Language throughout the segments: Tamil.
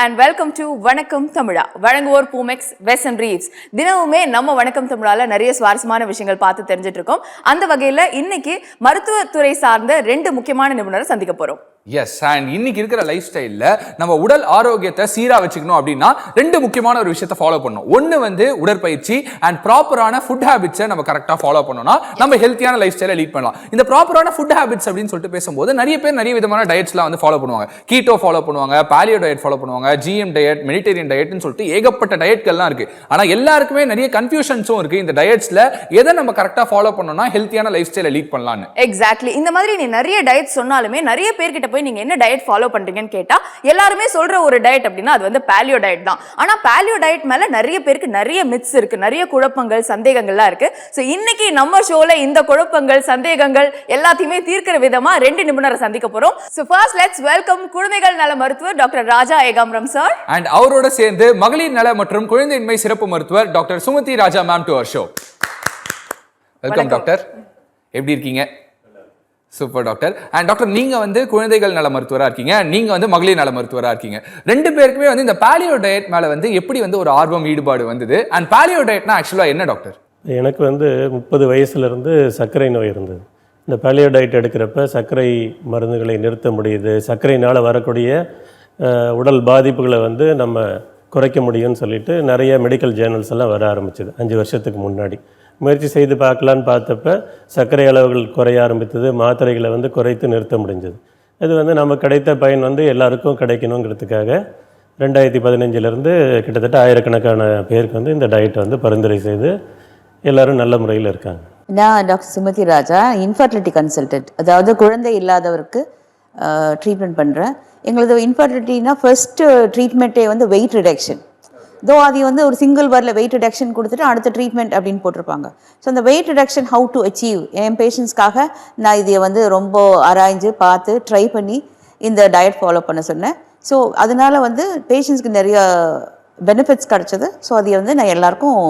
and welcome to வணக்கம் தமிழா. வழங்குவோர் பூமெக்ஸ், வெஸ் அண்ட் ரீவ்ஸ். தினமுமே நம்ம வணக்கம் தமிழால நிறைய சுவாரஸ்யமான விஷயங்கள் பார்த்து தெரிஞ்சிட்டு இருக்கோம். அந்த வகையில இன்னைக்கு மருத்துவத்துறை சார்ந்த 2 முக்கியமான நிபுணரை சந்திக்க போறோம். எஸ், அண்ட் இன்னைக்கு இருக்கிற லைஃப் ஸ்டைலில் நம்ம உடல் ஆரோக்கியத்தை சீராக வச்சுக்கணும் அப்படின்னா 2 முக்கியமான ஒரு விஷயத்தை ஃபாலோ பண்ணணும். ஒன்று வந்து உடற்பயிற்சி அண்ட் ப்ராப்பரான ஃபுட் ஹேபிட்ஸை நம்ம கரெக்டாக ஃபாலோ பண்ணோம்னா நம்ம ஹெல்த்தியான லைஃப் ஸ்டைலை லீட் பண்ணலாம். இந்த ப்ராப்பரான ஃபுட் ஹேபிட்ஸ் அப்படின்னு சொல்லிட்டு பேசும்போது நிறைய பேர் நிறைய விதமான டயட்ஸ்லாம் வந்து ஃபாலோ பண்ணுவாங்க. கீட்டோ ஃபாலோ பண்ணுவாங்க, பாலியோ டயட் ஃபாலோ பண்ணுவாங்க, ஜிஎம் டயட், மெடிடேரியன் டயட்னு சொல்லிட்டு ஏகப்பட்ட டயட்கள்லாம் இருக்கு. ஆனால் எல்லாருக்குமே நிறைய கன்ஃபியூஷன்ஸும் இருக்கு. இந்த டயட்ஸ்ல எதை நம்ம கரெக்டாக ஃபாலோ பண்ணோம்னா ஹெல்த்தியான லைஃப் ஸ்டைலை லீட் பண்ணலாம்னு. எக்ஸாக்ட்லி. இந்த மாதிரி நீ நிறைய டயட் சொன்னாலுமே நிறைய பேர்கிட்ட போய் நீங்க என்ன டயட் ஃபாலோ பண்றீங்கன்னு கேட்டா எல்லாருமே சொல்ற ஒரு டயட் அப்படின்னா அது வந்து பாலியோ டயட் தான். ஆனா பாலியோ டயட் மேல நிறைய பேருக்கு நிறைய மித்ஸ் இருக்கு, நிறைய குழப்பங்கள், சந்தேகங்கள்லாம் இருக்கு. சோ இன்னைக்கு நம்ம ஷோல இந்த குழப்பங்கள், சந்தேகங்கள் எல்லாத்தையுமே தீர்க்கிற விதமா 2 நிபுணரை சந்திக்க போறோம். சோ ஃபர்ஸ்ட் லெட்ஸ் வெல்கம் குழந்தைகள் நல மருத்துவர் doctor Raja Ekambaram sir and அவரோட சேர்ந்து மகளிர் நல மற்றும் குழந்தையின்மை சிறப்பு மருத்துவர் doctor Sumathi Raja ma'am to our show. Welcome doctor, எப்படி இருக்கீங்க? Super doctor. அண்ட் டாக்டர், நீங்க வந்து குழந்தைகள் நல மருத்துவராக இருக்கீங்க, நீங்க வந்து மகளிர் நல மருத்துவராக இருக்கீங்க. 2 பேருக்குமே வந்து இந்த பாலியோ டயட் மேல வந்து எப்படி வந்து ஒரு ஆர்வம், ஈடுபாடு வந்தது? அண்ட் பாலியோ டயட்னா ஆக்சுவலா என்ன டாக்டர்? எனக்கு வந்து 30 வயசுலேருந்து சர்க்கரை நோய் இருந்தது. இந்த பாலியோ டயட் எடுக்கிறப்ப சர்க்கரை மருந்துகளை நிறுத்த முடியுது, சர்க்கரைனால் வரக்கூடிய உடல் பாதிப்புகளை வந்து நம்ம குறைக்க முடியும்னு சொல்லிட்டு நிறைய மெடிக்கல் ஜேர்னல்ஸ் எல்லாம் வர ஆரம்பிச்சது 5 வருஷத்துக்கு முன்னாடி. முயற்சி செய்து பார்க்கலான்னு பார்த்தப்ப சர்க்கரை அளவுகள் குறைய ஆரம்பித்தது, மாத்திரைகளை வந்து குறைத்து நிறுத்த முடிஞ்சது. இது வந்து நமக்கு கிடைத்த பயன் வந்து எல்லாருக்கும் கிடைக்கணுங்கிறதுக்காக 2015 கிட்டத்தட்ட ஆயிரக்கணக்கான பேருக்கு வந்து இந்த டயட்டை வந்து பரிந்துரை செய்து எல்லோரும் நல்ல முறையில் இருக்காங்க. நான் டாக்டர் சுமதி ராஜா, இன்ஃபர்டிலிட்டி கன்சல்டன்ட், அதாவது குழந்தை இல்லாதவருக்கு ட்ரீட்மெண்ட் பண்ணுறேன். எங்களது இன்ஃபர்டிலிட்டினா ஃபர்ஸ்ட்டு ட்ரீட்மெண்ட்டே வந்து வெயிட் ரிடக்ஷன். தோ அது வந்து ஒரு சிங்கிள் வேர்டில் வெயிட் ரிடக்ஷன் கொடுத்துட்டு அடுத்த ட்ரீட்மெண்ட் அப்படின்னு போட்டிருப்பாங்க. ஸோ அந்த weight reduction how to achieve, என் பேஷண்ட்ஸ்க்காக நான் இதை வந்து ரொம்ப ஆராய்ஞ்சு பார்த்து ட்ரை பண்ணி இந்த டயட் ஃபாலோ பண்ண சொன்னேன். ஸோ அதனால வந்து பேஷண்ட்ஸ்க்கு நிறைய பெனிஃபிட்ஸ் கிடச்சிது. ஸோ அதை வந்து நான் எல்லாருக்கும்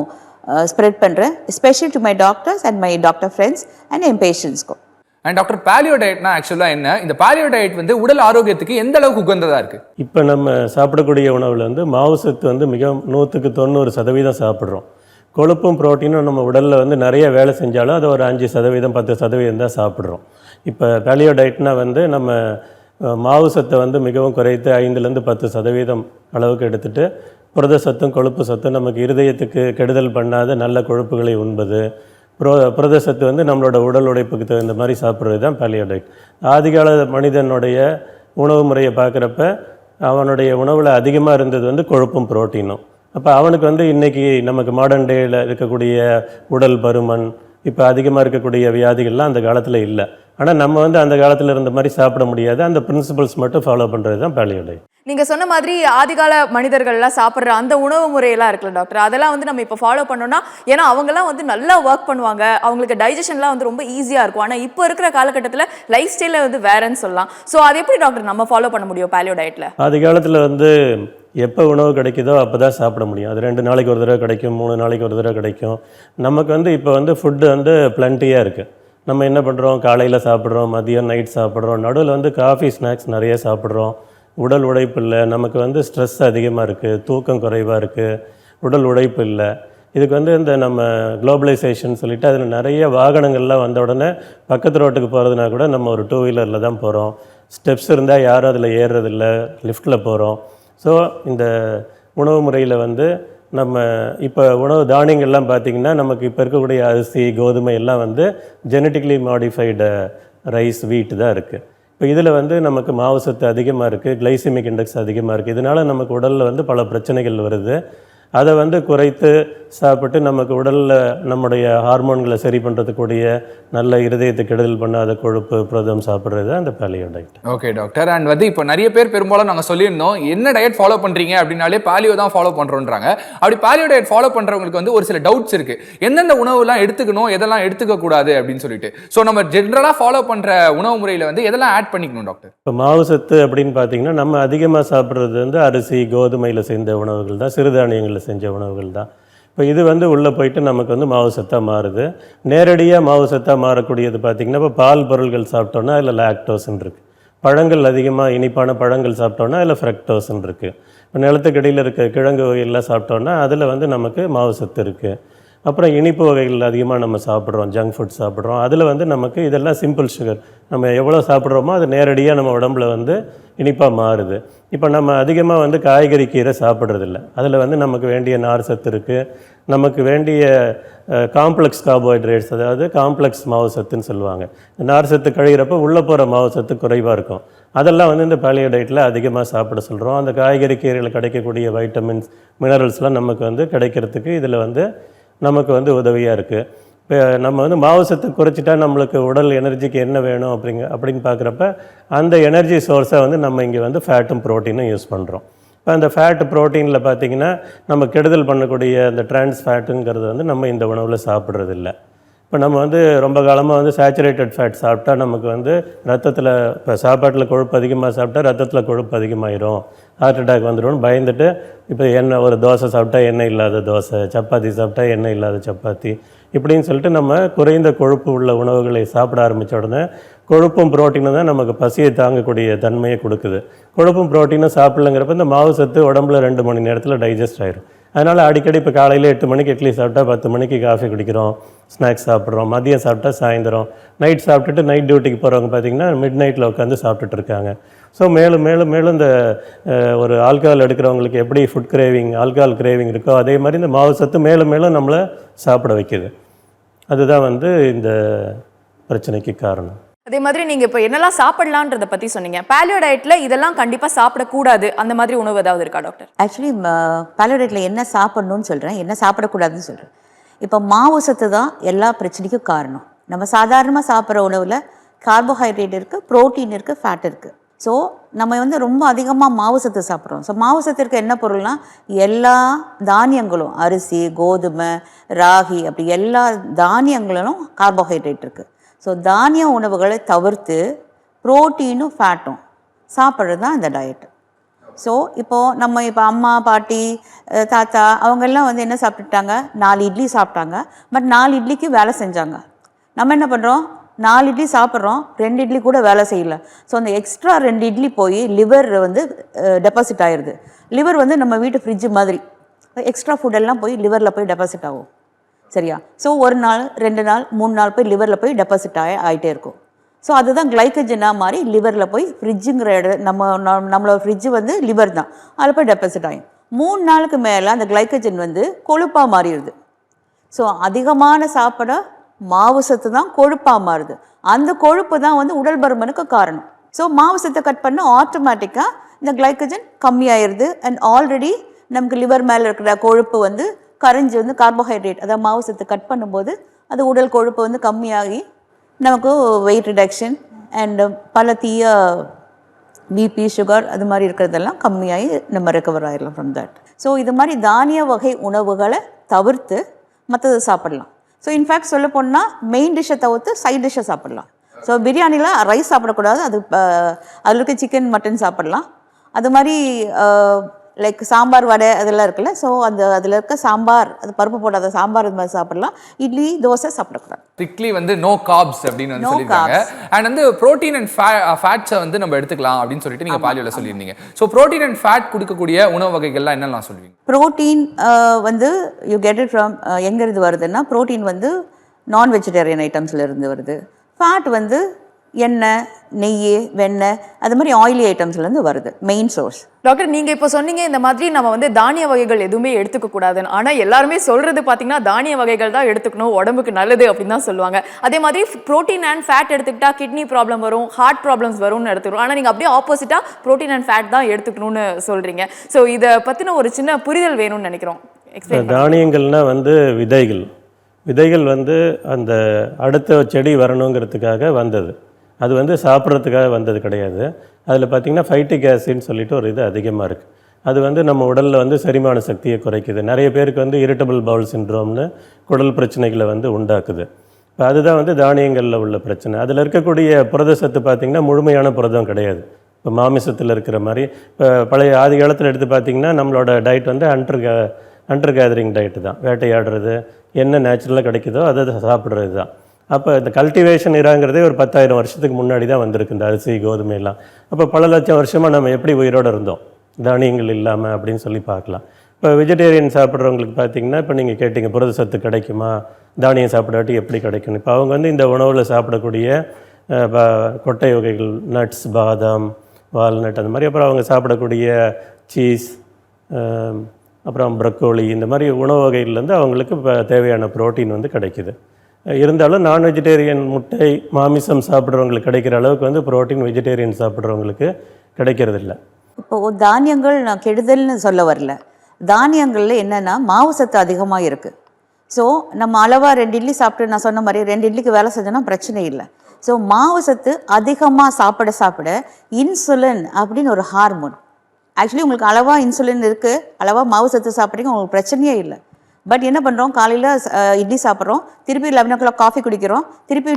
ஸ்ப்ரெட் பண்ணுறேன், especially to my doctors and my doctor friends and என் பேஷண்ட்ஸ்க்கும். அண்ட் டாக்டர், பாலியோ டயட்னா ஆக்சுவலாக என்ன? இந்த பாலியோ டயட் வந்து உடல் ஆரோக்கியத்துக்கு எந்த அளவுக்கு உகந்ததாக இருக்குது? இப்போ நம்ம சாப்பிடக்கூடிய உணவில் வந்து மாவு சத்து வந்து மிக 100% சாப்பிட்றோம். கொழுப்பும் புரோட்டீனும் நம்ம உடலில் வந்து நிறைய வேலை செஞ்சாலும் அதை ஒரு 5%, 10% தான் சாப்பிட்றோம். இப்போ பாலியோ டயட்னா வந்து நம்ம மாவு சத்தை வந்து மிகவும் குறைத்து 5-10% அளவுக்கு எடுத்துகிட்டு புரத சத்தும் கொழுப்பு சத்தும் நமக்கு இருதயத்துக்கு கெடுதல் பண்ணாத நல்ல கொழுப்புகளை உண்பது, புரத சத்து வந்து நம்மளோட உடல் உழைப்புக்கு தகுந்த மாதிரி சாப்பிட்றது தான் பாலியோ டயட். ஆதிகால மனிதனுடைய உணவு முறையை பார்க்குறப்ப அவனுடைய உணவில் அதிகமாக இருந்தது வந்து கொழுப்பும் புரோட்டீனும். அப்போ அவனுக்கு வந்து இன்றைக்கி நமக்கு மாடர்ன் டேயில் இருக்கக்கூடிய உடல் பருமன், இப்போ அதிகமாக இருக்கக்கூடிய வியாதிகள்லாம் அந்த காலத்தில் இல்லை. ஆனால் நம்ம வந்து அந்த காலத்தில் இருந்த மாதிரி சாப்பிட முடியாது. அந்த பிரின்சிபல்ஸ் மட்டும் ஃபாலோ பண்ணுறது தான் பாலியோ டயட். நீங்க சொன்ன மாதிரி ஆதிகால மனிதர்கள்லாம் சாப்பிட்ற அந்த உணவு முறையெல்லாம் இருக்குல்ல டாக்டர், அதெல்லாம் வந்து நம்ம இப்போ ஃபாலோ பண்ணோம்னா, ஏன்னா அவங்கெல்லாம் வந்து நல்லா ஒர்க் பண்ணுவாங்க, அவங்களுக்கு டைஜஷன்லாம் வந்து ரொம்ப ஈஸியாக இருக்கும். ஆனால் இப்போ இருக்கிற காலகட்டத்தில் லைஃப் ஸ்டைலில் வந்து வேறன்னு சொல்லலாம். ஸோ அது எப்படி டாக்டர் நம்ம ஃபாலோ பண்ண முடியும் பாலியோ டயட்டில்? ஆதி காலத்தில் வந்து எப்போ உணவு கிடைக்குதோ அப்போ தான் சாப்பிட முடியும். அது 2 நாளைக்கு ஒரு தடவை கிடைக்கும், 3 நாளைக்கு ஒரு தடவை கிடைக்கும். நமக்கு வந்து இப்போ வந்து ஃபுட்டு வந்து பிளண்டியாக இருக்குது. நம்ம என்ன பண்ணுறோம், காலையில் சாப்பிட்றோம், மதியம் நைட் சாப்பிட்றோம், நடுவில் வந்து காஃபி ஸ்நாக்ஸ் நிறைய சாப்பிட்றோம். உடல் உழைப்பு இல்லை, நமக்கு வந்து ஸ்ட்ரெஸ் அதிகமாக இருக்குது, தூக்கம் குறைவாக இருக்குது, உடல் உழைப்பு இல்லை. இதுக்கு வந்து இந்த நம்ம குளோபலைசேஷன் சொல்லிவிட்டு அதில் நிறைய வாகனங்கள்லாம் வந்த உடனே பக்கத்து ரோட்டுக்கு போகிறதுனா கூட நம்ம ஒரு 2 வீலரில் தான் போகிறோம். ஸ்டெப்ஸ் இருந்தால் யாரும் அதில் ஏறுறதில்ல, லிஃப்ட்டில் போகிறோம். ஸோ இந்த உணவு முறையில் வந்து நம்ம இப்போ உணவு தானியங்கள்லாம் பார்த்திங்கன்னா நமக்கு இப்போ இருக்கக்கூடிய அரிசி, கோதுமை எல்லாம் வந்து ஜெனட்டிக்கலி மாடிஃபைடு ரைஸ், வீட்டு தான் இருக்குது. இப்போ இதில் வந்து நமக்கு மாவு சத்து அதிகமாக இருக்குது, கிளைசிமிக் இண்டெக்ஸ் அதிகமாக இருக்குது. இதனால் நமக்கு உடலில் வந்து பல பிரச்சனைகள் வருது. அதை வந்து குறைத்து சாப்பிட்டு நமக்கு உடலில் நம்முடைய ஹார்மோன்களை சரி பண்ணுறதுக்கூடிய நல்ல இருதயத்தை கெடுதல் பண்ணாத கொழுப்பு புரதம் சாப்பிட்றது அந்த பாலியோ டயட். Okay doctor. அண்ட் வந்து இப்போ நிறைய பேர் பெரும்பாலும் நாங்கள் சொல்லியிருந்தோம் என்ன டயட் ஃபாலோ பண்ணுறீங்க அப்படின்னாலே பாலியோ தான் ஃபாலோ பண்ணுறோன்றாங்க. அப்படி பாலியோ டயட் ஃபாலோ பண்ணுறவங்களுக்கு வந்து ஒரு சில டவுட்ஸ் இருக்குது, எந்தெந்த உணவுலாம் எடுத்துக்கணும், எதெல்லாம் எடுத்துக்கக்கூடாது அப்படின்னு சொல்லிட்டு. ஸோ நம்ம ஜென்ரலாக ஃபாலோ பண்ணுற உணவு முறையில் வந்து எதெல்லாம் ஆட் பண்ணிக்கணும் டாக்டர்? இப்போ மாவு சத்து அப்படின்னு பார்த்தீங்கன்னா நம்ம அதிகமாக சாப்பிட்றது வந்து அரிசி, கோதுமையில் சேர்ந்த உணவுகள் தான், சிறுதானியங்களில் செஞ்ச உணவுகள் தான். இப்போ இது வந்து உள்ளே போயிட்டு நமக்கு வந்து மாவு சத்தாக மாறுது. நேரடியாக மாவு சத்தாக மாறக்கூடியது பார்த்திங்கன்னா இப்போ பால் பொருள்கள் சாப்பிட்டோன்னா அதில் லாக்டோஸ்ன்னு இருக்குது. பழங்கள் அதிகமாக இனிப்பான பழங்கள் சாப்பிட்டோன்னா அதில் ஃப்ரக்டோஸ்ன்னு இருக்குது. நிலத்துக்கடியில் இருக்க கிழங்கு வகைகள்லாம் சாப்பிட்டோன்னா அதில் வந்து நமக்கு மாவு சத்து இருக்குது. அப்புறம் இனிப்பு வகைகள் அதிகமாக நம்ம சாப்பிட்றோம், ஜங்க் ஃபுட் சாப்பிட்றோம். அதில் வந்து நமக்கு இதெல்லாம் சிம்பிள் சுகர், நம்ம எவ்வளோ சாப்பிட்றோமோ அது நேரடியாக நம்ம உடம்புல வந்து இனிப்பாக மாறுது. இப்போ நம்ம அதிகமாக வந்து காய்கறி கீரை சாப்பிட்றதில்ல, அதில் வந்து நமக்கு வேண்டிய நார் சத்து இருக்குது, நமக்கு வேண்டிய காம்ப்ளெக்ஸ் கார்போஹைட்ரேட்ஸ், அதாவது காம்ப்ளெக்ஸ் மாவு சத்துன்னு சொல்லுவாங்க. இந்த நார் சத்து கழிகிறப்ப உள்ளே போகிற மாவு சத்து குறைவாக இருக்கும். அதெல்லாம் வந்து இந்த பாலியோ டயட்டில் அதிகமாக சாப்பிட சொல்கிறோம். அந்த காய்கறி கீரையில் கிடைக்கக்கூடிய வைட்டமின்ஸ், மினரல்ஸ்லாம் நமக்கு வந்து கிடைக்கிறதுக்கு இதில் வந்து நமக்கு வந்து உதவியாக இருக்குது. இப்போ நம்ம வந்து மாவு சத்து குறைச்சிட்டா நம்மளுக்கு உடல் எனர்ஜிக்கு என்ன வேணும் அப்படின்னு பார்க்குறப்ப அந்த எனர்ஜி சோர்ஸை வந்து நம்ம இங்கே வந்து ஃபேட்டும் ப்ரோட்டீனும் யூஸ் பண்ணுறோம். இப்போ அந்த ஃபேட் ப்ரோட்டீனில் பார்த்திங்கன்னா நம்ம கெடுதல் பண்ணக்கூடிய அந்த டிரான்ஸ் ஃபேட்டுங்கிறது வந்து நம்ம இந்த உணவில் சாப்பிட்றதில்ல. இப்போ நம்ம வந்து ரொம்ப காலமாக வந்து சேச்சுரேட்டட் ஃபேட் சாப்பிட்டா நமக்கு வந்து ரத்தத்தில், இப்போ சாப்பாட்டில் கொழுப்பு அதிகமாக சாப்பிட்டா ரத்தத்தில் கொழுப்பு அதிகமாகிடும், ஹார்ட் அட்டாக் வந்துடும் பயந்துட்டு இப்போ எண்ணெய், ஒரு தோசை சாப்பிட்டா எண்ணெய் இல்லாத தோசை, சப்பாத்தி சாப்பிட்டா எண்ணெய் இல்லாத சப்பாத்தி, இப்படின்னு சொல்லிட்டு நம்ம குறைந்த கொழுப்பு உள்ள உணவுகளை சாப்பிட ஆரம்பித்த உடனே கொழுப்பும் புரோட்டீனும் தான் நமக்கு பசியை தாங்கக்கூடிய தன்மையை கொடுக்குது. கொழுப்பும் புரோட்டீனும் சாப்பிட்லங்கிறப்ப இந்த மாவு சத்து உடம்புல 2 மணி நேரத்தில் டைஜஸ்ட் ஆகிடும். அதனால் அடிக்கடி இப்போ காலையில் 8 மணிக்கு இட்லி சாப்பிட்டா 10 மணிக்கு காஃபி குடிக்கிறோம், ஸ்நாக்ஸ் சாப்பிட்றோம், மதியம் சாப்பிட்டா சாயந்தரம், நைட் சாப்பிட்டுட்டு நைட் டியூட்டிக்கு போகிறவங்க பார்த்திங்கன்னா மிட் நைட்டில் உட்காந்து சாப்பிட்டுட்டு இருக்காங்க. ஸோ மேலும் மேலும் மேலும் இந்த ஒரு ஆல்கஹால் எடுக்கிறவங்களுக்கு எப்படி ஃபுட் கிரேவிங், ஆல்கஹால் கிரேவிங் இருக்கோ அதே மாதிரி இந்த மாவு சத்து மேலும் மேலும் நம்மளை சாப்பிட வைக்கிது. அதுதான் வந்து இந்த பிரச்சனைக்கு காரணம். அதே மாதிரி நீங்க இப்போ என்னெல்லாம் சாப்பிடலான்றத பத்தி சொன்னீங்க. பாலியோ டயட்ல இதெல்லாம் கண்டிப்பா சாப்பிடக்கூடாது, அந்த மாதிரி உணவு ஏதாவது இருக்கா டாக்டர்? ஆக்சுவலி பாலியோ டயட்டில் என்ன சாப்பிடணும்னு சொல்கிறேன், என்ன சாப்பிடக்கூடாதுன்னு சொல்கிறேன். இப்போ மாவு சத்து தான் எல்லா பிரச்சனைக்கும் காரணம். நம்ம சாதாரணமாக சாப்பிட்ற உணவில் கார்போஹைட்ரேட் இருக்குது, ப்ரோட்டீன் இருக்குது, ஃபேட் இருக்குது. ஸோ நம்ம வந்து ரொம்ப அதிகமாக மாவு சத்து சாப்பிட்றோம். ஸோ மாவு சத்து இருக்க என்ன பொருள்னால் எல்லா தானியங்களும், அரிசி, கோதுமை, ராகி, அப்படி எல்லா தானியங்களிலும் கார்போஹைட்ரேட் இருக்குது. ஸோ தானிய உணவுகளை தவிர்த்து ப்ரோட்டீனும் ஃபேட்டும் சாப்பிட்றது தான் இந்த டயட்டு. ஸோ இப்போது நம்ம இப்போ அம்மா, பாட்டி, தாத்தா அவங்கெல்லாம் வந்து என்ன சாப்பிட்டுட்டாங்க, 4 இட்லி சாப்பிட்டாங்க. பட் 4 இட்லிக்கு வேலை செஞ்சாங்க. நம்ம என்ன பண்ணுறோம், 4 இட்லி சாப்பிட்றோம், 2 இட்லி கூட வேலை செய்யலை. ஸோ அந்த எக்ஸ்ட்ரா 2 இட்லி போய் லிவர் வந்து டெபாசிட் ஆயிடுது. லிவர் வந்து நம்ம வீட்டு ஃப்ரிட்ஜு மாதிரி, எக்ஸ்ட்ரா ஃபுட்டெல்லாம் போய் லிவரில் போய் டெபாசிட் ஆகும். சரியா? ஸோ 1 நாள், 2 நாள், 3 நாள் போய் லிவரில் போய் டெபாசிட் ஆகிட்டே இருக்கும். ஸோ அதுதான் கிளைக்கஜனாக மாதிரி லிவரில் போய் ஃப்ரிட்ஜுங்கிற நம்மளோட ஃப்ரிட்ஜு வந்து லிவர் தான், அதில் போய் டெபாசிட் ஆகும். 3 நாளுக்கு மேலே அந்த கிளைக்கஜன் வந்து கொழுப்பாக மாறிடுது. ஸோ அதிகமான சாப்பிட மாவு சத்து தான் கொழுப்பாக மாறுது. அந்த கொழுப்பு தான் வந்து உடல் பருமனுக்கு காரணம். ஸோ மாவு சத்தை கட் பண்ண ஆட்டோமேட்டிக்காக இந்த கிளைக்கஜன் கம்மியாயிருது. அண்ட் ஆல்ரெடி நமக்கு லிவர் மேலே இருக்கிற கொழுப்பு வந்து கரைஞ்சி வந்து கார்போஹைட்ரேட், அதாவது மாவு சத்து கட் பண்ணும்போது அது உடல் கொழுப்பு வந்து கம்மியாகி நமக்கு வெயிட் ரிடக்ஷன் அண்ட் பல தீய பிபி, சுகர் அது மாதிரி இருக்கிறதெல்லாம் கம்மியாகி நம்ம ரெக்கவர் ஆகிடலாம் ஃப்ரம் தட். ஸோ இது மாதிரி தானிய வகை உணவுகளை தவிர்த்து மற்றது சாப்பிடலாம். ஸோ இன்ஃபேக்ட் சொல்ல போனால் மெயின் டிஷ்ஷை தவிர்த்து சைட் டிஷ்ஷை சாப்பிடலாம். ஸோ பிரியாணியில் ரைஸ் சாப்பிடக்கூடாது, அது அதில் இருக்க சிக்கன், மட்டன் சாப்பிடலாம். அது மாதிரி லைக் சாம்பார், வடை அதெல்லாம் இருக்குல்ல, ஸோ அதில் இருக்க சாம்பார், அது பருப்பு போடாத சாம்பார் இது மாதிரி சாப்பிடலாம். இட்லி, தோசை சாப்பிடக்கூடாது. ஸ்ட்ரிக்ட்லி வந்து நோ கார்ப்ஸ் அப்படின்னு வந்து சொல்லியிருக்காங்க. அண்ட் வந்து ப்ரோட்டீன் அண்ட் ஃபேட்ஸை வந்து நம்ம எடுத்துக்கலாம் அப்படின்னு சொல்லிட்டு நீங்கள் பாலியோவில் சொல்லியிருந்தீங்க. ஸோ ப்ரோட்டீன் அண்ட் ஃபேட் கொடுக்கக்கூடிய உணவு வகைகள்லாம் என்னெல்லாம் சொல்லுவீங்க? ப்ரோட்டீன் வந்து யூ கெட் இட் ஃப்ரம் எங்கேருந்து வருதுன்னா, ப்ரோட்டீன் வந்து நான் வெஜிடேரியன் ஐட்டம்ஸ்லேருந்து வருது. ஃபேட் வந்து எண்ணெய், நெய், வெண்ணெய் அது மாதிரி ஆயிலி ஐட்டம்ஸ்லேருந்து வருது, மெயின் சோர்ஸ். டாக்டர், நீங்கள் இப்போ சொன்னீங்க இந்த மாதிரி நம்ம வந்து தானிய வகைகள் எதுவுமே எடுத்துக்க கூடாதுன்னு. ஆனால் எல்லாருமே சொல்கிறது பார்த்தீங்கன்னா தானிய வகைகள் தான் எடுத்துக்கணும், உடம்புக்கு நல்லது அப்படின்னு தான் சொல்லுவாங்க. அதே மாதிரி ப்ரோட்டீன் அண்ட் ஃபேட் எடுத்துக்கிட்டா கிட்னி ப்ராப்ளம் வரும், ஹார்ட் ப்ராப்ளம்ஸ் வரும்னு எடுத்துக்கிறோம். ஆனால் நீங்கள் அப்படியே ஆப்போசிட்டாக ப்ரோட்டீன் அண்ட் ஃபேட் தான் எடுத்துக்கணும்னு சொல்கிறீங்க. ஸோ இதை பற்றின ஒரு சின்ன புரிதல் வேணும்னு நினைக்கிறோம். தானியங்கள்னால் வந்து விதைகள் வந்து அந்த அடுத்த செடி வரணுங்கிறதுக்காக வந்தது. அது வந்து சாப்பிட்றதுக்காக வந்தது கிடையாது. அதில் பார்த்திங்கன்னா ஃபைட்டிக் ஆசிட்னு சொல்லிட்டு ஒரு இது அதிகமாக இருக்குது. அது வந்து நம்ம உடலில் வந்து செரிமான சக்தியை குறைக்குது. நிறைய பேருக்கு வந்து இரிட்டபிள் பவுல் சிண்ட்ரோம்னு குடல் பிரச்சனைகளை வந்து உண்டாக்குது. இப்போ அதுதான் வந்து தானியங்களில் உள்ள பிரச்சனை. அதில் இருக்கக்கூடிய புரத சத்து பார்த்திங்கன்னா முழுமையான புரதம் கிடையாது. இப்போ மாமிசத்தில் இருக்கிற மாதிரி, இப்போ பழைய ஆதி காலத்தில் எடுத்து பார்த்திங்கன்னா நம்மளோட டயட் வந்து ஹண்டர் கேதரிங் டயட்டு தான், வேட்டையாடுறது, என்ன நேச்சுரலாக கிடைக்குதோ அதை சாப்பிட்றது தான். அப்போ இந்த கல்டிவேஷன் இராங்கிறதே ஒரு 10,000 வருஷத்துக்கு முன்னாடி தான் வந்திருக்கு இந்த அரிசி, கோதுமையெல்லாம். அப்போ பல லட்சம் வருஷமாக நம்ம எப்படி உயிரோடு இருந்தோம்? தானியங்கள் இல்லாமல் அப்படின்னு சொல்லி பார்க்கலாம். இப்போ வெஜிடேரியன் சாப்பிட்றவங்களுக்கு பார்த்தீங்கன்னா, இப்போ நீங்கள் கேட்டிங்க புரத சத்து கிடைக்குமா, தானியம் சாப்பிடாட்டி எப்படி கிடைக்கும். இப்போ அவங்க வந்து இந்த உணவில் சாப்பிடக்கூடிய கொட்டை வகைகள், நட்ஸ், பாதாம், வால்நட் அந்த மாதிரி, அப்புறம் அவங்க சாப்பிடக்கூடிய சீஸ், அப்புறம் ப்ரக்கோலி, இந்த மாதிரி உணவு வகைகள்லேருந்து அவங்களுக்கு இப்போ தேவையான புரோட்டீன் வந்து கிடைக்குது. இருந்தாலும் நான் வெஜிடேரியன் முட்டை, மாமிசம் சாப்பிட்றவங்களுக்கு கிடைக்கிற அளவுக்கு வந்து புரோட்டீன் வெஜிடேரியன் சாப்பிட்றவங்களுக்கு கிடைக்கிறதில்ல. இப்போது தானியங்கள் நான் கெடுதல்னு சொல்ல வரல. தானியங்களில் என்னென்னா மாவு சத்து அதிகமாக இருக்குது. ஸோ நம்ம அளவாக 2 இட்லி சாப்பிட்டு, நான் சொன்ன மாதிரி 2 இட்லிக்கு வேலை செஞ்சோன்னா பிரச்சனை இல்லை. ஸோ மாவு சத்து அதிகமாக சாப்பிட இன்சுலின் அப்படின்னு ஒரு ஹார்மோன், ஆக்சுவலி உங்களுக்கு அளவாக இன்சுலின் இருக்குது, அளவாக மாவு சத்து சாப்பிட்றீங்க, உங்களுக்கு பிரச்சனையே இல்லை. பட் என்ன பண்ணுறோம், காலையில் இட்லி சாப்பிட்றோம், திருப்பி 11 o'clock காஃபி குடிக்கிறோம், திருப்பி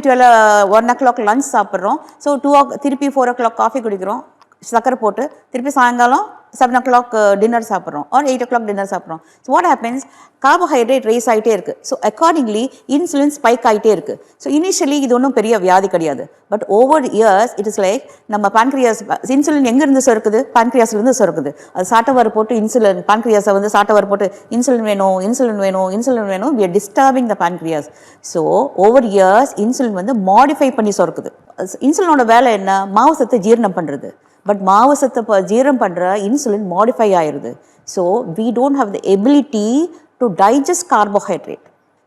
1 o'clock லஞ்ச் சாப்பிட்றோம், ஸோ திருப்பி 4 o'clock காஃபி குடிக்கிறோம் சக்கரை போட்டு, திருப்பி சாயங்காலம் 7 o'clock டின்னர் சாப்பிட்றோம், ஆர் 8 o'clock டின்னர் சாப்பிட்றோம். So what happens, carbohydrate rice ஆகிட்டே இருக்குது. ஸோ அக்கார்டிங்லி இன்சுலின் ஸ்பைக் ஆகிட்டே இருக்குது. ஸோ இனிஷியலி இது ஒன்றும் பெரிய வியாதி கிடையாது. But over years it is like நம்ம பான்க்ரியாஸ், இன்சுலின் எங்கேருந்து சுரக்குது, பான்க்ரியாஸ்லேருந்து சுரக்குது. அது சாட்டவாறு போட்டு இன்சுலின், பான்க்ரியாஸை வந்து சாட்டவாறு போட்டு இன்சுலின் வேணும், இன்சுலின் வேணும், இன்சுலின் வேணும், we are disturbing the pancreas. So over years insulin வந்து மாடிஃபை பண்ணி சுரக்குது. இன்சுலினோட வேலை என்ன, மாவு சத்தை ஜீரணம் பண்ணுறது. பட் மாவு சத்தை ஜீரணம் பண்ணுற இன்சுலின் மாடிஃபை ஆயிடுது. So we don't have the ability to digest carbohydrate.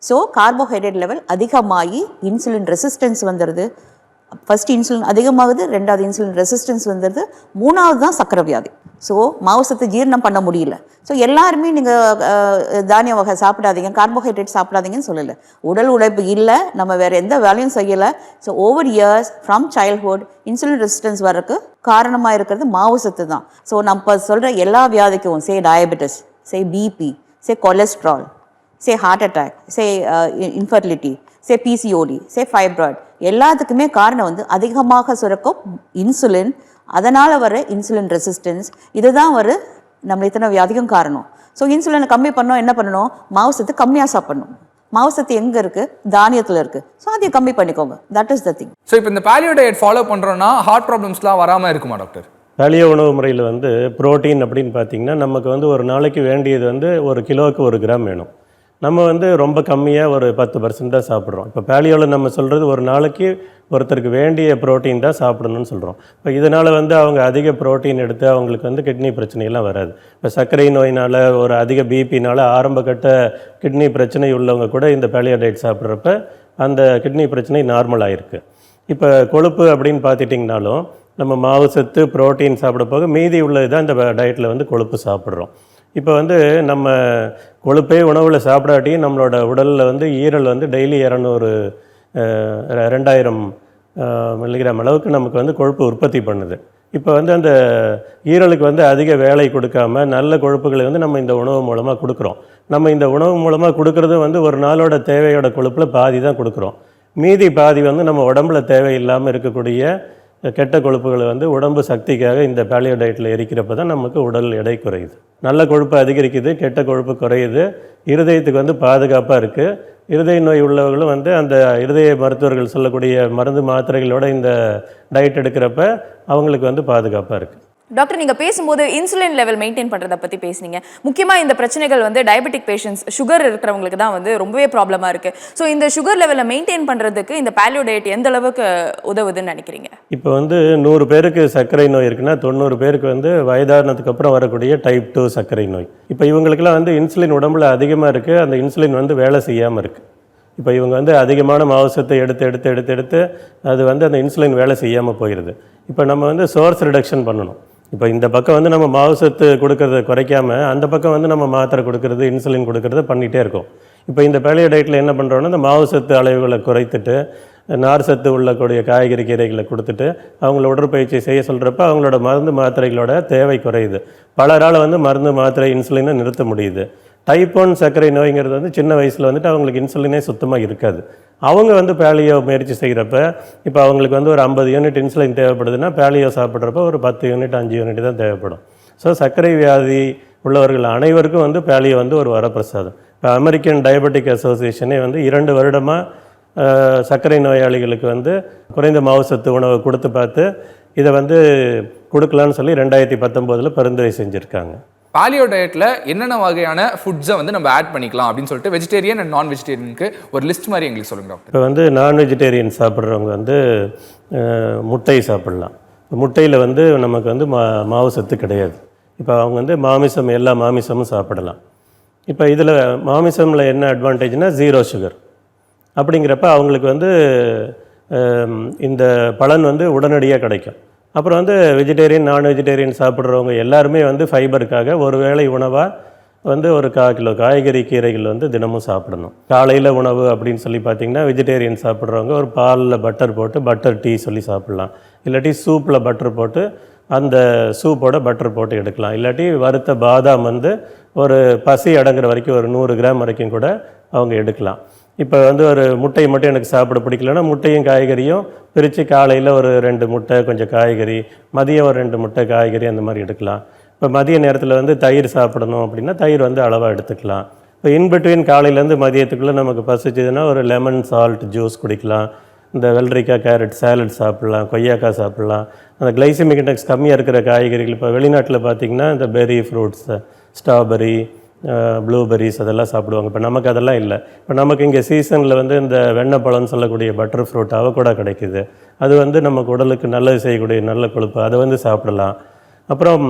So carbohydrate level அதிகமாகி இன்சுலின் ரெசிஸ்டன்ஸ் வந்துடுது. ஃபஸ்ட்டு இன்சுலின் அதிகமாகுது, 2வது இன்சுலின் ரெசிஸ்டன்ஸ் வந்துடுது, 3வது தான் சக்கரை வியாதி. ஸோ மாவு சத்து ஜீரணம் பண்ண முடியல. ஸோ எல்லாருமே நீங்கள் தானிய வகை சாப்பிடாதீங்க, கார்போஹைட்ரேட் சாப்பிடாதீங்கன்னு சொல்லலை. உடல் உழைப்பு இல்லை, நம்ம வேறு எந்த வேலையும் செய்யலை. So over years from childhood insulin resistance வர்றதுக்கு காரணமாக இருக்கிறது மாவு சத்து தான். ஸோ நம்ம சொல்கிற எல்லா வியாதிக்கும், சே டயபெட்டிஸ், சே பிபி, சே கொலஸ்ட்ரால், சே ஹார்ட் அட்டாக், சே இன்ஃபர்டிலிட்டி, சே பிசிஓடி, சே ஃபைப்ராய்ட், எல்லாத்துக்குமே காரணம் வந்து அதிகமாக சுரக்கும் இன்சுலின். அதனால் வர இன்சுலின் ரெசிஸ்டன்ஸ், இதுதான் நம்ம இத்தனை வியாதிக்கும் காரணம். ஸோ இன்சுலினை கம்மி பண்ணோம், என்ன பண்ணணும், மாவு சத்து கம்மியாக சாப்பிடணும். மாவு சத்து எங்கே இருக்குது, தானியத்தில் இருக்குது. ஸோ அதை கம்மி பண்ணிக்கோங்க, that is the thing. So இப்போ இந்த பாலியோ டயட் ஃபாலோ பண்ணுறோன்னா ஹார்ட் ப்ராப்ளம்ஸ்லாம் வராமல் இருக்குமா டாக்டர்? பாலியோ உணவு முறையில் வந்து புரோட்டீன் அப்படின்னு பார்த்தீங்கன்னா, நமக்கு வந்து ஒரு நாளைக்கு வேண்டியது வந்து 1 கிலோவுக்கு 1 கிராம் வேணும். நம்ம வந்து ரொம்ப கம்மியாக ஒரு 10% தான் சாப்பிட்றோம். இப்போ பாலியோவில் நம்ம சொல்கிறது ஒரு நாளைக்கு ஒருத்தருக்கு வேண்டிய புரோட்டீன் தான் சாப்பிடணும்னு சொல்கிறோம். இப்போ இதனால் வந்து அவங்க அதிக புரோட்டீன் எடுத்து அவங்களுக்கு வந்து கிட்னி பிரச்சனையெல்லாம் வராது. இப்போ சர்க்கரை நோயினால், ஒரு அதிக பிபினால் ஆரம்ப கட்ட கிட்னி பிரச்சனை உள்ளவங்க கூட இந்த பாலியோ டயட் சாப்பிட்றப்ப அந்த கிட்னி பிரச்சனை நார்மல் ஆகிருக்கு. இப்போ கொழுப்பு அப்படின்னு பார்த்துட்டிங்கனாலும் நம்ம மாவு சத்து புரோட்டீன் சாப்பிட போக மீதி உள்ளது தான் இந்த டயட்டில் வந்து கொழுப்பு சாப்பிட்றோம். இப்போ வந்து நம்ம கொழுப்பே உணவில் சாப்பிடாட்டி நம்மளோட உடலில் வந்து ஈரல் வந்து டெய்லி 2000 மில்லிகிராம் அளவுக்கு நமக்கு வந்து கொழுப்பு உற்பத்தி பண்ணுது. இப்போ வந்து அந்த ஈரலுக்கு வந்து அதிக வேலை கொடுக்காம நல்ல கொழுப்புகளை வந்து நம்ம இந்த உணவு மூலமாக கொடுக்குறோம். நம்ம இந்த உணவு மூலமாக கொடுக்குறது வந்து ஒரு நாளோட தேவையோட கொழுப்பில் பாதி தான் கொடுக்குறோம். மீதி பாதி வந்து நம்ம உடம்புல தேவையில்லாமல் இருக்கக்கூடிய கெட்ட கொழுப்புகளை வந்து உடம்பு சக்திக்காக இந்த பாலியோ டயட்டில் எரிக்கிறப்ப தான் நமக்கு உடல் எடை குறையுது. நல்ல கொழுப்பு அதிகரிக்குது, கெட்ட கொழுப்பு குறையுது, இருதயத்துக்கு வந்து பாதுகாப்பாக இருக்குது. இருதய நோய் உள்ளவர்களும் வந்து அந்த இருதய மருத்துவர்கள் சொல்லக்கூடிய மருந்து மாத்திரைகளோட இந்த டயட் எடுக்கிறப்ப அவங்களுக்கு வந்து பாதுகாப்பாக இருக்குது. டாக்டர், நீங்க பேசும்போது இன்சுலின் லெவல் மெயின்டைன் பண்றத பத்தி பேசுனீங்க. முக்கியமா இந்த பிரச்சனைகள் வந்து டயபெட்டிக் பேஷண்ட்ஸ், சுகர் இருக்கிறவங்களுக்கு தான் வந்து ரொம்பவே ப்ராப்ளமா இருக்கு. ஸோ இந்த சுகர் லெவலை மெயின்டைன் பண்றதுக்கு இந்த பாலியோ டயட் எந்த அளவுக்கு உதவுதுன்னு நினைக்கிறீங்க? இப்போ வந்து 100 பேருக்கு சர்க்கரை நோய் இருக்குன்னா 90 பேருக்கு வந்து வயதானதுக்கு அப்புறம் வரக்கூடிய டைப் 2 சர்க்கரை நோய். இப்போ இவங்களுக்கெல்லாம் வந்து இன்சுலின் உடம்புல அதிகமாக இருக்குது, அந்த இன்சுலின் வந்து வேலை செய்யாமல் இருக்குது. இப்போ இவங்க வந்து அதிகமான மாவுசத்தை எடுத்து அது வந்து அந்த இன்சுலின் வேலை செய்யாமல் போயிடுது. இப்போ நம்ம வந்து சோர்ஸ் ரிடக்ஷன் பண்ணணும். இப்போ இந்த பக்கம் வந்து நம்ம மாவுசத்து கொடுக்கறத குறைக்காமல் அந்த பக்கம் வந்து நம்ம மாத்திரை கொடுக்கறது, இன்சுலின் கொடுக்கறத பண்ணிகிட்டே இருக்கோம். இப்போ இந்த பாலியோ டயட்டில் என்ன பண்ணுறோன்னா, இந்த மாவுசத்து அளவுகளை குறைத்துட்டு நார் சத்து உள்ளக்கூடிய காய்கறி கீரைகளை கொடுத்துட்டு அவங்கள உடற்பயிற்சி செய்ய சொல்கிறப்ப அவங்களோட மருந்து மாத்திரைகளோட தேவை குறையுது. பலரால் வந்து மருந்து மாத்திரை இன்சுலினை நிறுத்த முடியுது. டைப் 1 சர்க்கரை நோய்ங்கிறது வந்து சின்ன வயசில் வந்துட்டு அவங்களுக்கு இன்சுலினே சுத்தமாக இருக்காது. அவங்க வந்து பாலியோ முயற்சி செய்கிறப்ப இப்போ அவங்களுக்கு வந்து ஒரு 50 யூனிட் இன்சுலின் தேவைப்படுதுன்னா பாலியோ சாப்பிட்றப்ப ஒரு 10 யூனிட் 5 யூனிட் தான் தேவைப்படும். ஸோ சர்க்கரை வியாதி உள்ளவர்கள் அனைவருக்கும் வந்து பாலியோ வந்து ஒரு வரப்பிரசாதம். இப்போ அமெரிக்கன் டயபெட்டிக் அசோசியேஷனே வந்து 2 வருடமாக சர்க்கரை நோயாளிகளுக்கு வந்து குறைந்த மாவுசத்து உணவை கொடுத்து பார்த்து இதை வந்து கொடுக்கலான்னு சொல்லி 2019 பரிந்துரை செஞ்சுருக்காங்க. பாலியோ டயட்ல என்னென்ன வகையான ஃபுட்ஸை வந்து நம்ம ஆட் பண்ணிக்கலாம் அப்படின்னு சொல்லிட்டு வெஜிடேரியன் அண்ட் நான் வெஜிடேரியனுக்கு ஒரு லிஸ்ட் மாதிரி எங்களுக்கு சொல்லுங்க டாக்டர். இப்போ வந்து நான் வெஜிடேரியன் சாப்பிட்றவங்க வந்து முட்டை சாப்பிட்லாம். முட்டையில் வந்து நமக்கு வந்து மாவு சத்து கிடையாது. இப்போ அவங்க வந்து மாமிசம், எல்லா மாமிசமும் சாப்பிடலாம். இப்போ இதில் மாமிசமில் என்ன அட்வான்டேஜ்னால் 0 சுகர். அப்படிங்கிறப்ப அவங்களுக்கு வந்து இந்த பலன் வந்து உடனடியாக கிடைக்கும். அப்புறம் வந்து வெஜிடேரியன், நான் வெஜிடேரியன் சாப்பிட்றவங்க எல்லாருமே வந்து ஃபைபருக்காக ஒரு வேளை உணவாக வந்து ஒரு 1/4 கிலோ காய்கறி, கீரைகள் வந்து தினமும் சாப்பிடணும். காலையில் உணவு அப்படின்னு சொல்லி பார்த்திங்கன்னா வெஜிடேரியன் சாப்பிட்றவங்க ஒரு பாலில் பட்டர் போட்டு பட்டர் டீ சொல்லி சாப்பிட்லாம். இல்லாட்டி சூப்பில் பட்டர் போட்டு அந்த சூப்போட பட்டர் போட்டு எடுக்கலாம். இல்லாட்டி வறுத்த பாதாம் வந்து ஒரு பசி அடங்குற வரைக்கும் ஒரு 100 கிராம் வரைக்கும் கூட அவங்க எடுக்கலாம். இப்போ வந்து ஒரு முட்டை மட்டும் எனக்கு சாப்பிட பிடிக்கலன்னா முட்டையும் காய்கறியும் பிரித்து காலையில் ஒரு 2 முட்டை கொஞ்சம் காய்கறி, மதியம் ஒரு 2 முட்டை காய்கறி அந்த மாதிரி எடுக்கலாம். இப்போ மதிய நேரத்தில் வந்து தயிர் சாப்பிடணும் அப்படின்னா தயிர் வந்து அளவாக எடுத்துக்கலாம். இப்போ இன்பிட்வீன் காலையிலேருந்து மதியத்துக்குள்ளே நமக்கு பசிச்சதுன்னா ஒரு லெமன் சால்ட் ஜூஸ் குடிக்கலாம். இந்த வெள்ளரிக்காய், கேரட் சாலட் சாப்பிட்லாம், கொய்யாக்காய் சாப்பிட்லாம். அந்த கிளைசிமிக் இண்டெக்ஸ் கம்மியாக இருக்கிற காய்கறிகள் இப்போ வெளிநாட்டில் பார்த்திங்கன்னா இந்த பெர்ரி ஃப்ரூட்ஸ், ஸ்ட்ராபெரி, ப்ளூபெரிஸ் அதெல்லாம் சாப்பிடுவாங்க. இப்போ நமக்கு அதெல்லாம் இல்லை. இப்போ நமக்கு இங்கே சீசனில் வந்து இந்த வெண்ணப்பழம்னு சொல்லக்கூடிய பட்டர் ஃப்ரூட் அவகோடா கிடைக்குது. அது வந்து நமக்கு உடலுக்கு நல்லது செய்யக்கூடிய நல்ல கொழுப்பு, அதை வந்து சாப்பிடலாம். அப்புறம்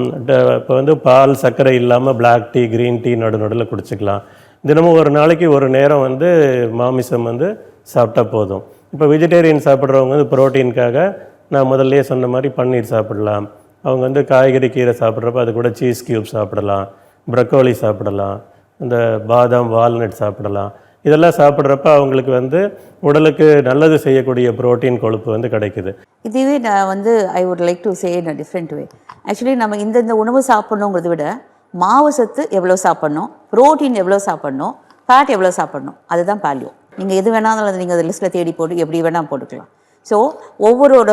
இப்போ வந்து பால், சர்க்கரை இல்லாமல் பிளாக் டீ, க்ரீன் டீ நடுநடுவில் குடிச்சிக்கலாம். தினமும் ஒரு நாளைக்கு ஒரு நேரம் வந்து மாமிசம் வந்து சாப்பிட்டா போதும். இப்போ வெஜிடேரியன் சாப்பிட்றவங்க வந்து ப்ரோட்டீனுக்காக நான் முதல்லையே சொன்ன மாதிரி பன்னீர் சாப்பிடலாம். அவங்க வந்து காய்கறி, கீரை சாப்பிட்றப்ப அது கூட சீஸ் க்யூப் சாப்பிடலாம், ப்ரக்கோலி சாப்பிடலாம், இந்த பாதாம், வால்நட் சாப்பிடலாம். இதெல்லாம் சாப்பிட்றப்ப அவங்களுக்கு வந்து உடலுக்கு நல்லது செய்யக்கூடிய புரோட்டீன், கொழுப்பு வந்து கிடைக்குது. இதுவே நான் வந்து I would like to say in a different way. Actually நம்ம இந்த உணவு சாப்பிட்ணுங்கிறத விட மாவு சத்து எவ்வளோ சாப்பிட்ணும், ப்ரோட்டீன் எவ்வளோ சாப்பிட்ணும், ஃபேட் எவ்வளோ சாப்பிட்ணும், அதுதான் பாலியோ. நீங்கள் எது வேணாலும் நீங்கள் அந்த லிஸ்ட்டில் தேடி போட்டு எப்படி வேணால் போட்டுக்கலாம். ஸோ ஒவ்வொருவோட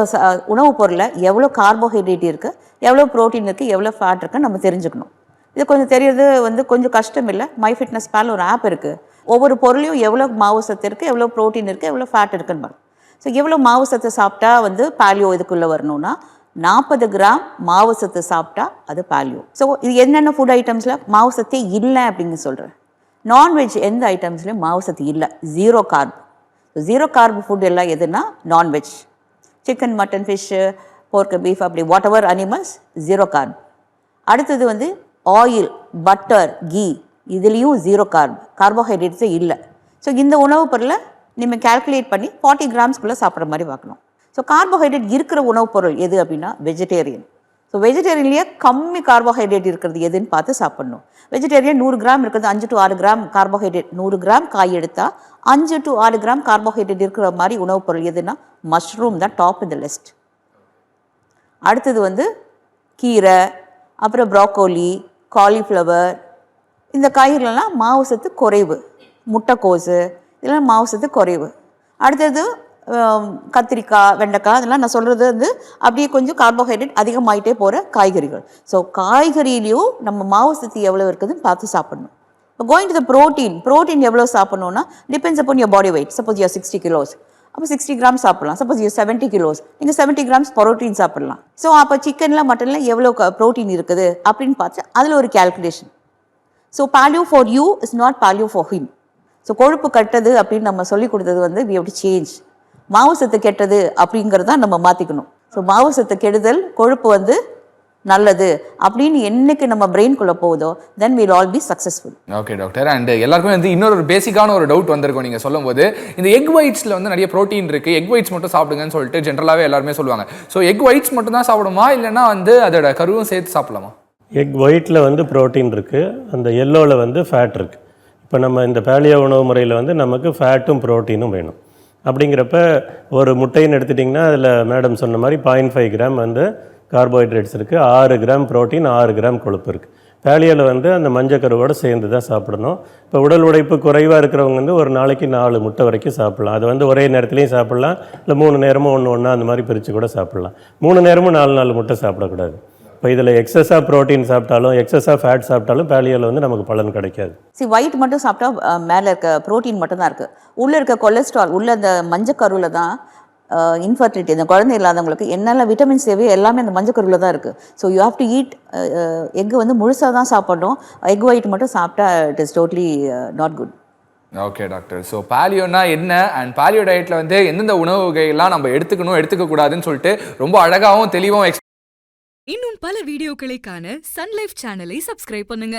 உணவுப் பொருளில் எவ்வளோ கார்போஹைட்ரேட் இருக்குது, எவ்வளோ ப்ரோட்டீன் இருக்குது, எவ்வளோ ஃபேட் இருக்குன்னு நம்ம தெரிஞ்சுக்கணும். இது கொஞ்சம் தெரியறது வந்து கொஞ்சம் கஷ்டம் இல்லை. MyFitnessPal ஒரு ஆப் இருக்குது. ஒவ்வொரு பொருளையும் எவ்வளோ மாவு சத்து இருக்குது, எவ்வளோ ப்ரோட்டீன் இருக்குது, எவ்வளோ ஃபேட் இருக்குன்னு பாருங்க. ஸோ எவ்வளோ மாவு சத்து சாப்பிட்டா வந்து பாலியோ இதுக்குள்ளே வரணும்னா 40 கிராம் மாவு சத்து சாப்பிட்டா அது பாலியோ. ஸோ இது என்னென்ன ஃபுட் ஐட்டம்ஸில் மாவு சத்தே இல்லை அப்படின்னு சொல்கிறேன். நான்வெஜ் எந்த ஐட்டம்ஸ்லையும் மாவு சத்து இல்லை, 0 கார்ப். 0 கார்ப் ஃபுட் எல்லாம் எதுனா non veg, chicken, mutton, fish, pork, beef, அப்படி வாட் எவர் அனிமல்ஸ் 0 கார்ப். அடுத்தது வந்து ஆயில், பட்டர், கீ, இதுலேயும் 0 கார்ப், கார்போஹைட்ரேட்ஸே இல்லை. ஸோ இந்த உணவுப் பொருளை நீங்கள் கால்குலேட் பண்ணி 40 கிராம்ஸ்குள்ளே சாப்பிட்ற மாதிரி பார்க்கணும். ஸோ கார்போஹைட்ரேட் இருக்கிற உணவுப் பொருள் எது அப்படின்னா வெஜிடேரியன். ஸோ வெஜிடேரியன்லேயே கம்மி கார்போஹைட்ரேட் இருக்கிறது எதுன்னு பார்த்து சாப்பிட்ணும். வெஜிடேரியன் 100 கிராம் இருக்கிறது 5 to 6 கிராம் கார்போஹைட்ரேட். 100 கிராம் காய் எடுத்தால் 5 to 6 கிராம் கார்போஹைட்ரேட் இருக்கிற மாதிரி உணவுப் பொருள் எதுனா மஷ்ரூம் தான் டாப் இந்த லிஸ்ட். அடுத்தது வந்து கீரை, அப்புறம் ப்ராக்கோலி, காலிஃப்ளவர், இந்த காய்கறிகள்லாம் மாவு சத்து குறைவு. முட்டைக்கோசு, இதெல்லாம் மாவு சத்து குறைவு. அடுத்தது கத்திரிக்காய், வெண்டைக்காய், அதெல்லாம் நான் சொல்கிறது வந்து அப்படியே கொஞ்சம் கார்போஹைட்ரேட் அதிகமாகிட்டே போகிற காய்கறிகள். ஸோ காய்கறியிலையும் நம்ம மாவு சத்து எவ்வளோ இருக்குதுன்னு பார்த்து சாப்பிடணும். இப்போ கோயிங் டு த ப்ரோட்டீன் எவ்வளோ சாப்பிட்ணுன்னா depends upon your body weight. Suppose you 60 kilos, அப்போ 60 கிராம் சாப்பிட்லாம். சப்போஸ் யூ 70 கிலோஸ், நீங்கள் 70 கிராம்ஸ் ப்ரோட்டீன் சாப்பிட்லாம். ஸோ அப்போ சிக்கனில், மட்டனில் எவ்வளோ ப்ரோட்டீன் இருக்குது அப்படின்னு பார்த்து அதில் ஒரு calculation. So பாலியோ for you is not பாலியோ for him. So கொழுப்பு கட்டது அப்படின்னு நம்ம சொல்லி கொடுத்தது வந்து வி ஹவ் டு சேஞ்ச். மாவு சத்து கெட்டது அப்படிங்கிறத நம்ம மாற்றிக்கணும். ஸோ மாவு சத்து கெடுதல், கொழுப்பு வந்து நல்லது அப்படின்னு என்னைக்கு நம்ம பிரெயின்குள்ளே போகுதோ then will all be successful. Okay doctor. And எல்லாருக்கும் வந்து இன்னொரு பேசிக்கான ஒரு டவுட் வந்திருக்கும் நீங்கள் சொல்லும் போது. இந்த எக் ஒயிட்ஸில் வந்து நிறைய ப்ரோட்டீன் இருக்குது, எக் ஒயிட்ஸ் மட்டும் சாப்பிடுங்கன்னு சொல்லிட்டு ஜென்ரலாகவே எல்லாருமே சொல்லுவாங்க. ஸோ எக் ஒயிட்ஸ் மட்டும் தான் சாப்பிடுமா, இல்லைன்னா வந்து அதோட கருவும் சேர்த்து சாப்பிடலாமா? எக் ஒயிட்டில் வந்து ப்ரோட்டீன் இருக்குது, அந்த எல்லோவில் வந்து ஃபேட் இருக்குது. இப்போ நம்ம இந்த பாலியோ உணவு முறையில் வந்து நமக்கு ஃபேட்டும் ப்ரோட்டீனும் வேணும். அப்படிங்கிறப்ப ஒரு முட்டைன்னு எடுத்துட்டிங்கன்னா அதில் மேடம் சொன்ன மாதிரி 0.5 கிராம் வந்து கார்போஹைட்ரேட்ஸ் இருக்குது, 6 கிராம் ப்ரோட்டீன், 6 கிராம் கொழுப்பு இருக்குது. பாலியோவில் வந்து அந்த மஞ்சக்கருவோடு சேர்ந்து தான் சாப்பிடணும். இப்போ உடல் உழைப்பு குறைவாக இருக்கிறவங்க வந்து ஒரு நாளைக்கு 4 முட்டை வரைக்கும் சாப்பிட்லாம். அது வந்து ஒரே நேரத்துலையும் சாப்பிட்லாம், இல்லை 3 நேரமும் ஒன்று அந்த மாதிரி பிரித்து கூட சாப்பிட்லாம். 3 நேரமும் 4 முட்டை சாப்பிடக்கூடாது. இப்போ இதில் எக்ஸஸாக ப்ரோட்டீன் சாப்பிட்டாலும் எக்ஸஸாக ஃபேட் சாப்பிட்டாலும் பாலியோவில் வந்து நமக்கு பலன் கிடைக்காது. ஒயிட் மட்டும் சாப்பிட்டா மேலே இருக்க ப்ரோட்டீன் மட்டும் தான் இருக்குது. உள்ளே இருக்க கொலஸ்ட்ரால், உள்ள அந்த மஞ்சக்கருவில் தான் இன்ஃபர்டிலிட்டி இந்த குழந்தை இல்லாதவங்களுக்கு என்னெல்லாம் விட்டமின்ஸ் தேவையோ எல்லாமே அந்த மஞ்சக்கருவில் தான் இருக்குது. So you have to eat egg வந்து முழுசாக தான் சாப்பிடணும். எக் ஒயிட் மட்டும் சாப்பிட்டா it is totally not good. Okay doctor. So பாலியோனா என்ன அண்ட் பாலியோ டயட்டில் வந்து எந்தெந்த உணவு வகைகள்லாம் நம்ம எடுத்துக்கணும் எடுத்துக்க கூடாதுன்னு சொல்லிட்டு ரொம்ப அழகாகவும் தெளிவாகவும் இன்னும் பல வீடியோக்களை காண சன் லைஃப் சேனலை சப்ஸ்கிரைப் பண்ணுங்க.